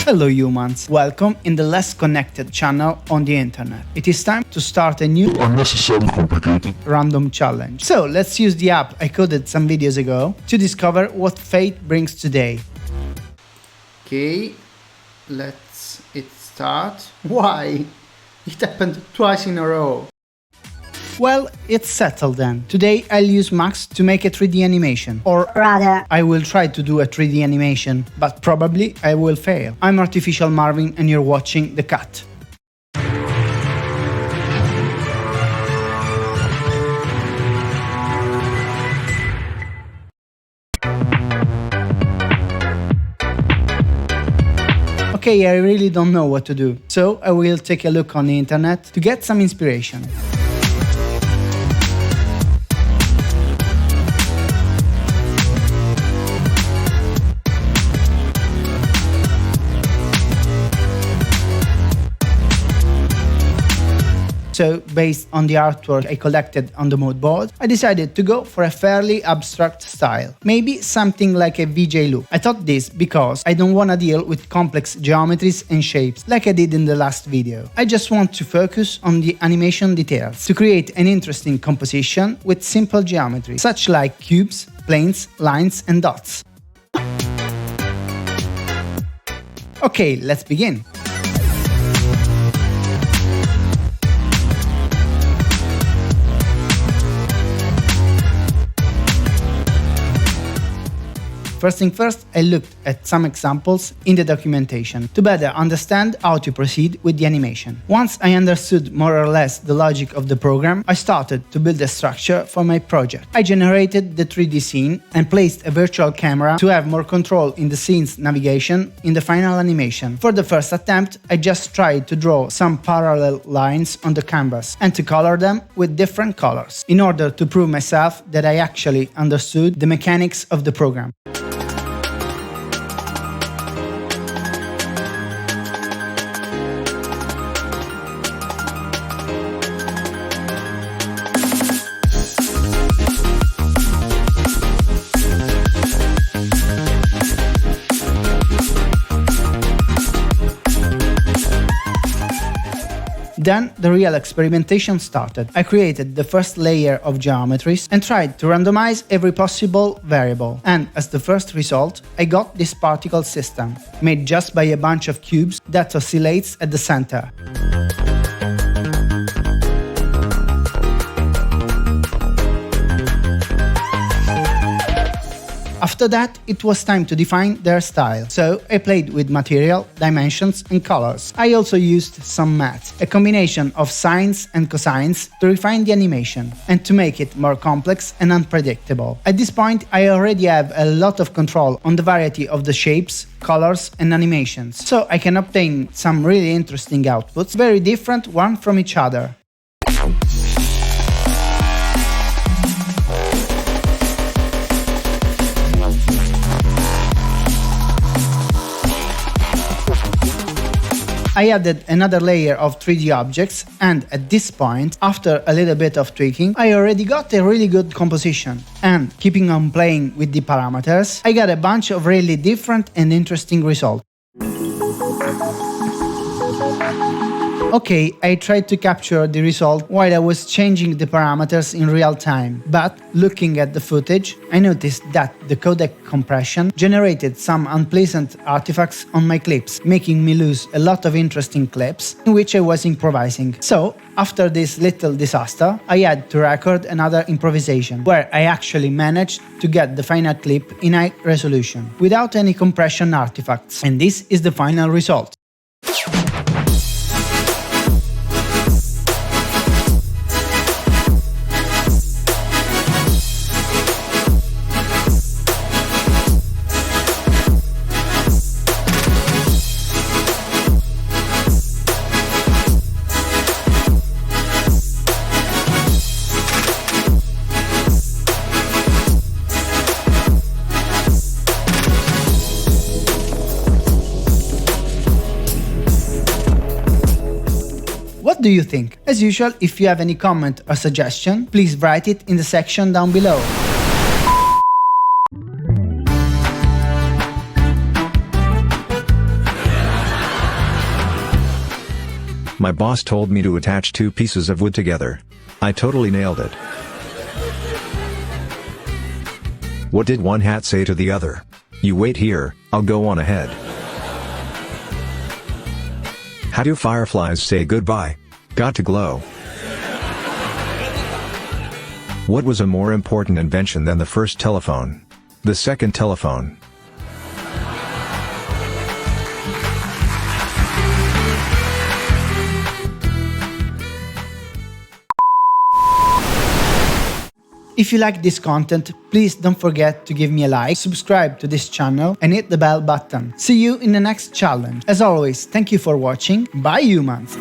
Hello humans, welcome in the less connected channel on the internet. It is time to start a new unnecessarily complicated random challenge. So let's use the app I coded some videos ago to discover what fate brings today. Okay, let's start. Why? It happened twice in a row. Well, it's settled then. Today I'll use Max to make a 3D animation. Or rather, I will try to do a 3D animation, but probably I will fail. I'm Artificial Marvin and you're watching The Cut. Okay, I really don't know what to do, so I will take a look on the internet to get some inspiration. So, based on the artwork I collected on the mood board, I decided to go for a fairly abstract style. Maybe something like a VJ loop. I thought this because I don't want to deal with complex geometries and shapes like I did in the last video. I just want to focus on the animation details to create an interesting composition with simple geometry, such like cubes, planes, lines and dots. Okay, let's begin. First thing first, I looked at some examples in the documentation to better understand how to proceed with the animation. Once I understood more or less the logic of the program, I started to build a structure for my project. I generated the 3D scene and placed a virtual camera to have more control in the scene's navigation in the final animation. For the first attempt, I just tried to draw some parallel lines on the canvas and to color them with different colors, in order to prove myself that I actually understood the mechanics of the program. Then the real experimentation started. I created the first layer of geometries and tried to randomize every possible variable. And as the first result, I got this particle system, made just by a bunch of cubes that oscillates at the center. After that, it was time to define their style, so I played with material, dimensions and colors. I also used some math, a combination of sines and cosines to refine the animation and to make it more complex and unpredictable. At this point, I already have a lot of control on the variety of the shapes, colors and animations, so I can obtain some really interesting outputs, very different one from each other. I added another layer of 3D objects and at this point, after a little bit of tweaking, I already got a really good composition. And keeping on playing with the parameters, I got a bunch of really different and interesting results. Okay, I tried to capture the result while I was changing the parameters in real time, but looking at the footage, I noticed that the codec compression generated some unpleasant artifacts on my clips, making me lose a lot of interesting clips in which I was improvising. So, after this little disaster, I had to record another improvisation, where I actually managed to get the final clip in high resolution, without any compression artifacts. And this is the final result. What do you think? As usual, if you have any comment or suggestion, please write it in the section down below. My boss told me to attach two pieces of wood together. I totally nailed it. What did one hat say to the other? You wait here, I'll go on ahead. How do fireflies say goodbye? Got to glow. What was a more important invention than the first telephone? The second telephone. If you like this content, please don't forget to give me a like, subscribe to this channel and hit the bell button. See you in the next challenge. As always, thank you for watching. Bye humans!